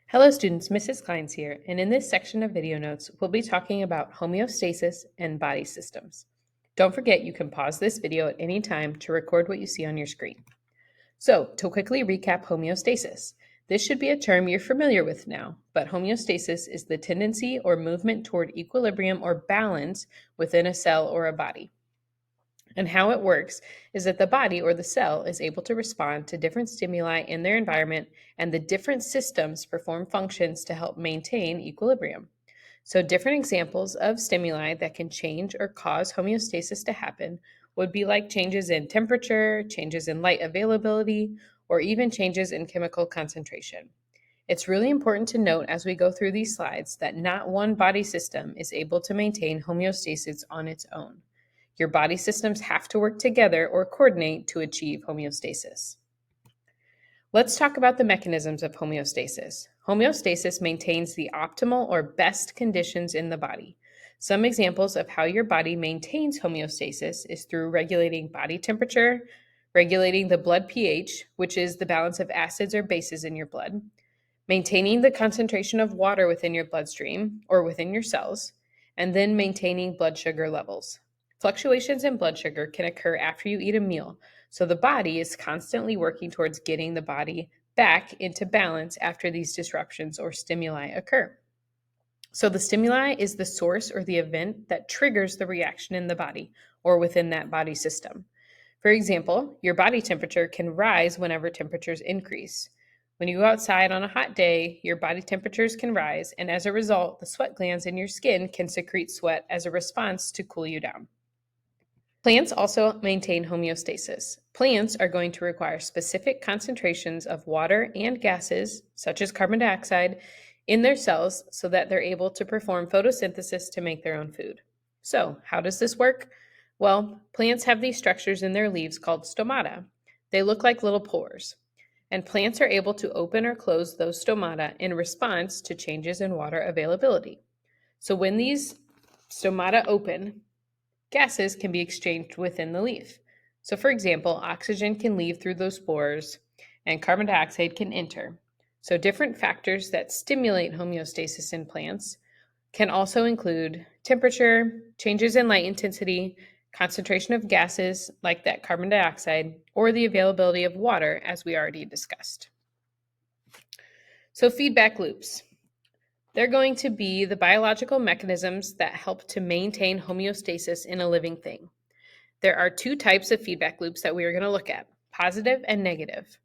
Hello students, Mrs. Kleins here, and in this section of video notes, we'll be talking about homeostasis and body systems. Don't forget you can pause this video at any time to record what you see on your screen. So, to quickly recap homeostasis, this should be a term you're familiar with now, but homeostasis is the tendency or movement toward equilibrium or balance within a cell or a body. And how it works is that the body or the cell is able to respond to different stimuli in their environment, and the different systems perform functions to help maintain equilibrium. So, different examples of stimuli that can change or cause homeostasis to happen would be like changes in temperature, changes in light availability, or even changes in chemical concentration. It's really important to note as we go through these slides that not one body system is able to maintain homeostasis on its own. Your body systems have to work together or coordinate to achieve homeostasis. Let's talk about the mechanisms of homeostasis. Homeostasis maintains the optimal or best conditions in the body. Some examples of how your body maintains homeostasis is through regulating body temperature, regulating the blood pH, which is the balance of acids or bases in your blood, maintaining the concentration of water within your bloodstream or within your cells, and then maintaining blood sugar levels. Fluctuations in blood sugar can occur after you eat a meal, so the body is constantly working towards getting the body back into balance after these disruptions or stimuli occur. So the stimuli is the source or the event that triggers the reaction in the body or within that body system. For example, your body temperature can rise whenever temperatures increase. When you go outside on a hot day, your body temperatures can rise, and as a result, the sweat glands in your skin can secrete sweat as a response to cool you down. Plants also maintain homeostasis. Plants are going to require specific concentrations of water and gases, such as carbon dioxide, in their cells so that they're able to perform photosynthesis to make their own food. So, how does this work? Well, plants have these structures in their leaves called stomata. They look like little pores, and plants are able to open or close those stomata in response to changes in water availability. So, when these stomata open, gases can be exchanged within the leaf. So, for example, oxygen can leave through those spores and carbon dioxide can enter. So, different factors that stimulate homeostasis in plants can also include temperature, changes in light intensity, concentration of gases like that carbon dioxide, or the availability of water, as we already discussed. So, feedback loops. They're going to be the biological mechanisms that help to maintain homeostasis in a living thing. There are two types of feedback loops that we are going to look at, positive and negative.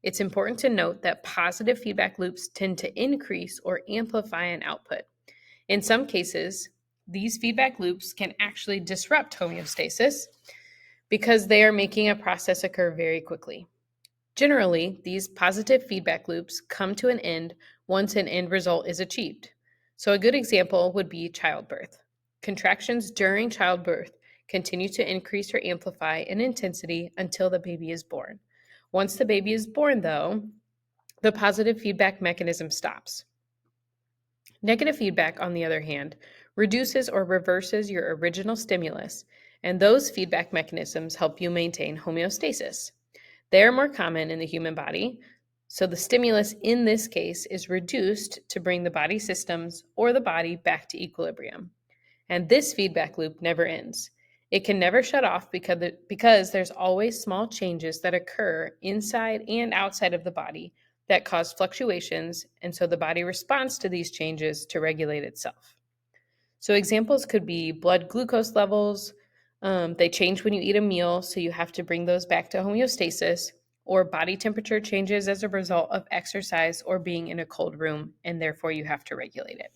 It's important to note that positive feedback loops tend to increase or amplify an output. In some cases, these feedback loops can actually disrupt homeostasis because they are making a process occur very quickly. Generally, these positive feedback loops come to an end once an end result is achieved. So a good example would be childbirth. Contractions during childbirth continue to increase or amplify in intensity until the baby is born. Once the baby is born, though, the positive feedback mechanism stops. Negative feedback, on the other hand, reduces or reverses your original stimulus, and those feedback mechanisms help you maintain homeostasis. They are more common in the human body, so the stimulus in this case is reduced to bring the body systems or the body back to equilibrium. And this feedback loop never ends. It can never shut off because there's always small changes that occur inside and outside of the body that cause fluctuations, and so the body responds to these changes to regulate itself. So examples could be blood glucose levels. They change when you eat a meal, so you have to bring those back to homeostasis, or body temperature changes as a result of exercise or being in a cold room, and therefore you have to regulate it.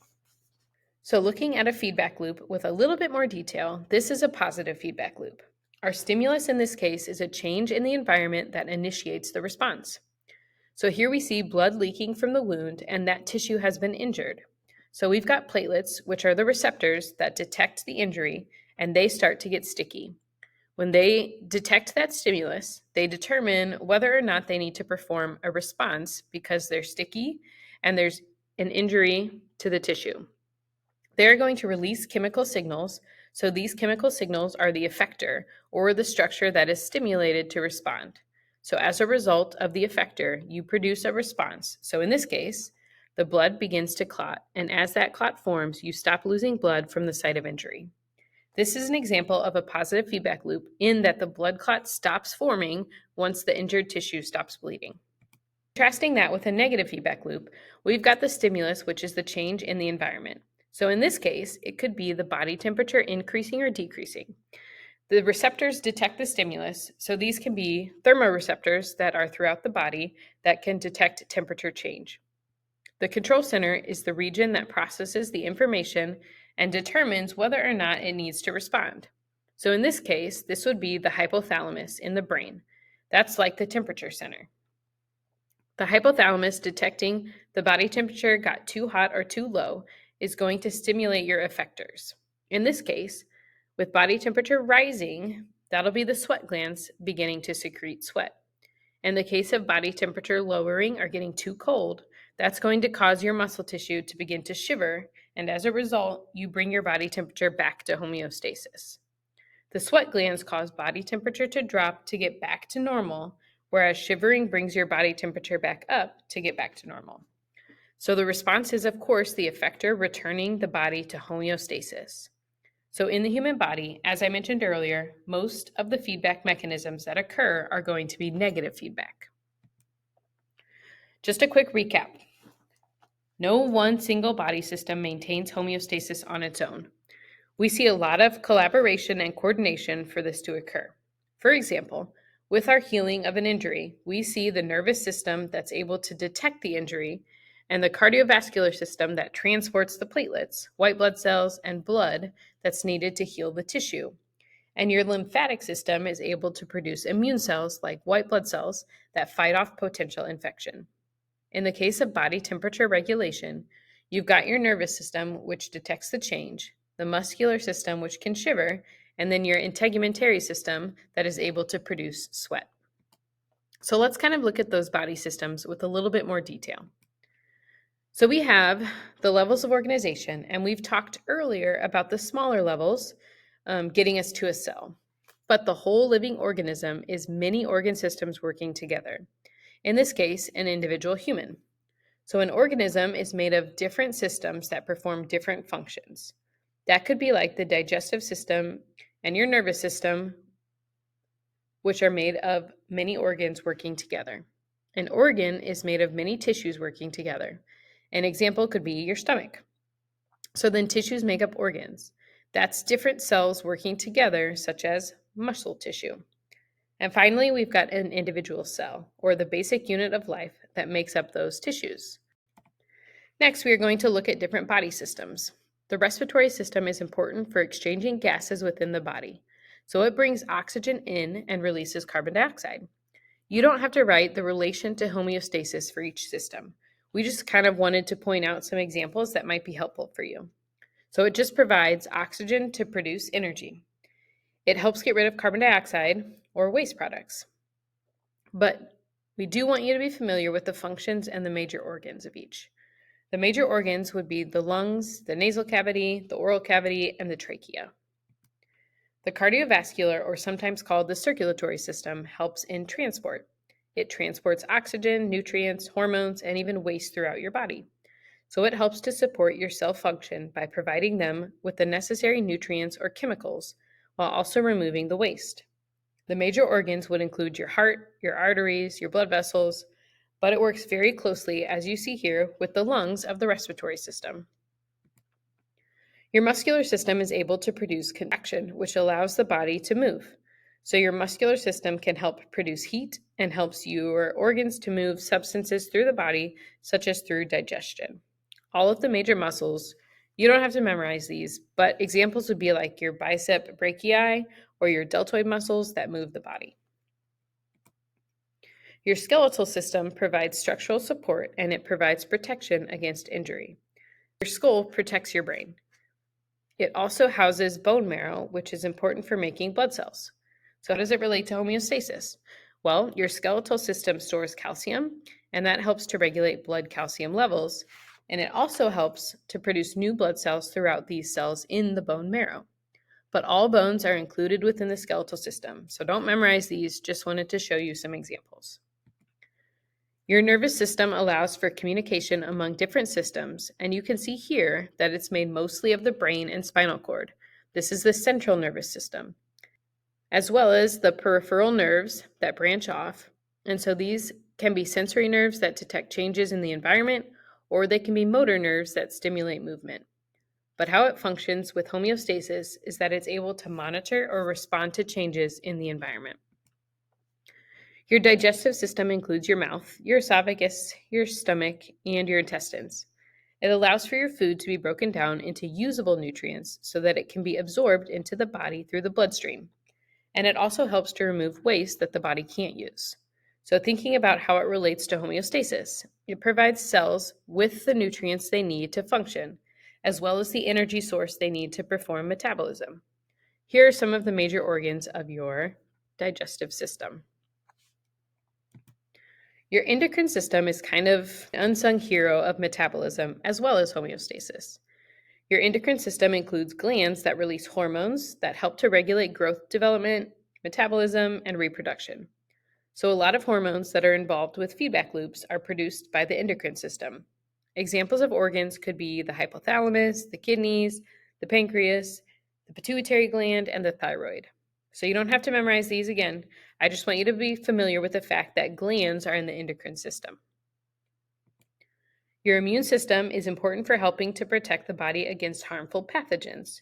So looking at a feedback loop with a little bit more detail, this is a positive feedback loop. Our stimulus in this case is a change in the environment that initiates the response. So here we see blood leaking from the wound, and that tissue has been injured. So we've got platelets, which are the receptors that detect the injury, and they start to get sticky. When they detect that stimulus, they determine whether or not they need to perform a response because they're sticky and there's an injury to the tissue. They're going to release chemical signals. So these chemical signals are the effector, or the structure that is stimulated to respond. So as a result of the effector, you produce a response. So in this case, the blood begins to clot, and as that clot forms, you stop losing blood from the site of injury. This is an example of a positive feedback loop in that the blood clot stops forming once the injured tissue stops bleeding. Contrasting that with a negative feedback loop, we've got the stimulus, which is the change in the environment. So in this case, it could be the body temperature increasing or decreasing. The receptors detect the stimulus, so these can be thermoreceptors that are throughout the body that can detect temperature change. The control center is the region that processes the information and determines whether or not it needs to respond. So in this case, this would be the hypothalamus in the brain. That's like the temperature center. The hypothalamus detecting the body temperature got too hot or too low is going to stimulate your effectors. In this case, with body temperature rising, that'll be the sweat glands beginning to secrete sweat. In the case of body temperature lowering or getting too cold, that's going to cause your muscle tissue to begin to shiver, and as a result, you bring your body temperature back to homeostasis. The sweat glands cause body temperature to drop to get back to normal, whereas shivering brings your body temperature back up to get back to normal. So the response is, of course, the effector returning the body to homeostasis. So in the human body, as I mentioned earlier, most of the feedback mechanisms that occur are going to be negative feedback. Just a quick recap. No one single body system maintains homeostasis on its own. We see a lot of collaboration and coordination for this to occur. For example, with our healing of an injury, we see the nervous system that's able to detect the injury and the cardiovascular system that transports the platelets, white blood cells, and blood that's needed to heal the tissue. And your lymphatic system is able to produce immune cells like white blood cells that fight off potential infection. In the case of body temperature regulation, you've got your nervous system, which detects the change, the muscular system, which can shiver, and then your integumentary system that is able to produce sweat. So let's kind of look at those body systems with a little bit more detail. So we have the levels of organization, and we've talked earlier about the smaller levels getting us to a cell. But the whole living organism is many organ systems working together. In this case, an individual human. So an organism is made of different systems that perform different functions. That could be like the digestive system and your nervous system, which are made of many organs working together. An organ is made of many tissues working together. An example could be your stomach. So then tissues make up organs. That's different cells working together, such as muscle tissue. And finally, we've got an individual cell, or the basic unit of life that makes up those tissues. Next, we are going to look at different body systems. The respiratory system is important for exchanging gases within the body. So it brings oxygen in and releases carbon dioxide. You don't have to write the relation to homeostasis for each system. We just kind of wanted to point out some examples that might be helpful for you. So it just provides oxygen to produce energy. It helps get rid of carbon dioxide or waste products. But we do want you to be familiar with the functions and the major organs of each. The major organs would be the lungs, the nasal cavity, the oral cavity, and the trachea. The cardiovascular, or sometimes called the circulatory system, helps in transport. It transports oxygen, nutrients, hormones, and even waste throughout your body. So it helps to support your cell function by providing them with the necessary nutrients or chemicals, while also removing the waste. The major organs would include your heart, your arteries, your blood vessels, but it works very closely, as you see here, with the lungs of the respiratory system. Your muscular system is able to produce contraction, which allows the body to move. So your muscular system can help produce heat and helps your organs to move substances through the body, such as through digestion. All of the major muscles, you don't have to memorize these, but examples would be like your bicep brachii or your deltoid muscles that move the body. Your skeletal system provides structural support and it provides protection against injury. Your skull protects your brain. It also houses bone marrow, which is important for making blood cells. So how does it relate to homeostasis? Well, your skeletal system stores calcium, and that helps to regulate blood calcium levels, and it also helps to produce new blood cells throughout these cells in the bone marrow. But all bones are included within the skeletal system, so don't memorize these, just wanted to show you some examples. Your nervous system allows for communication among different systems, and you can see here that it's made mostly of the brain and spinal cord. This is the central nervous system, as well as the peripheral nerves that branch off. And so these can be sensory nerves that detect changes in the environment, or they can be motor nerves that stimulate movement. But how it functions with homeostasis is that it's able to monitor or respond to changes in the environment. Your digestive system includes your mouth, your esophagus, your stomach, and your intestines. It allows for your food to be broken down into usable nutrients so that it can be absorbed into the body through the bloodstream. And it also helps to remove waste that the body can't use. So, thinking about how it relates to homeostasis, it provides cells with the nutrients they need to function, as well as the energy source they need to perform metabolism. Here are some of the major organs of your digestive system. Your endocrine system is kind of an unsung hero of metabolism as well as homeostasis. Your endocrine system includes glands that release hormones that help to regulate growth development, metabolism, and reproduction. So, a lot of hormones that are involved with feedback loops are produced by the endocrine system. Examples of organs could be the hypothalamus, the kidneys, the pancreas, the pituitary gland, and the thyroid. So, you don't have to memorize these again. I just want you to be familiar with the fact that glands are in the endocrine system. Your immune system is important for helping to protect the body against harmful pathogens.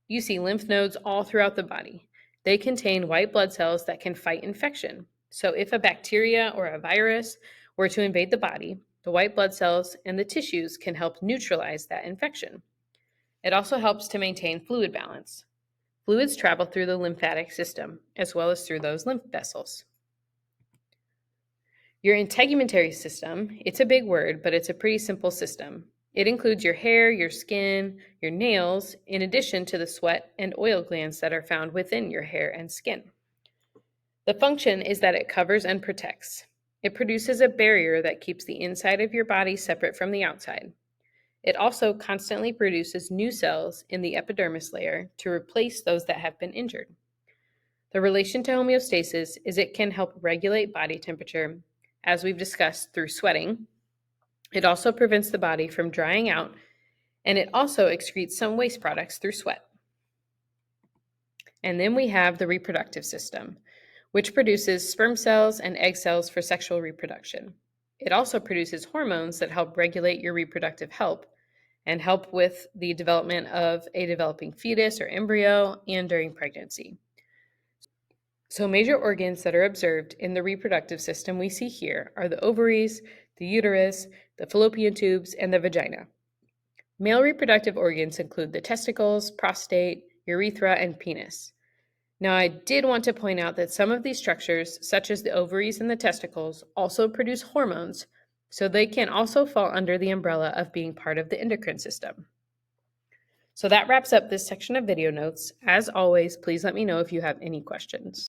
You see lymph nodes all throughout the body. They contain white blood cells that can fight infection. So if a bacteria or a virus were to invade the body, the white blood cells and the tissues can help neutralize that infection. It also helps to maintain fluid balance. Fluids travel through the lymphatic system as well as through those lymph vessels. Your integumentary system, it's a big word, but it's a pretty simple system. It includes your hair, your skin, your nails, in addition to the sweat and oil glands that are found within your hair and skin. The function is that it covers and protects. It produces a barrier that keeps the inside of your body separate from the outside. It also constantly produces new cells in the epidermis layer to replace those that have been injured. The relation to homeostasis is it can help regulate body temperature, as we've discussed through sweating. It also prevents the body from drying out, and it also excretes some waste products through sweat. And then we have the reproductive system, which produces sperm cells and egg cells for sexual reproduction. It also produces hormones that help regulate your reproductive health and help with the development of a developing fetus or embryo and during pregnancy. So major organs that are observed in the reproductive system we see here are the ovaries, the uterus, the fallopian tubes, and the vagina. Male reproductive organs include the testicles, prostate, urethra, and penis. Now, I did want to point out that some of these structures, such as the ovaries and the testicles, also produce hormones, so they can also fall under the umbrella of being part of the endocrine system. So that wraps up this section of video notes. As always, please let me know if you have any questions.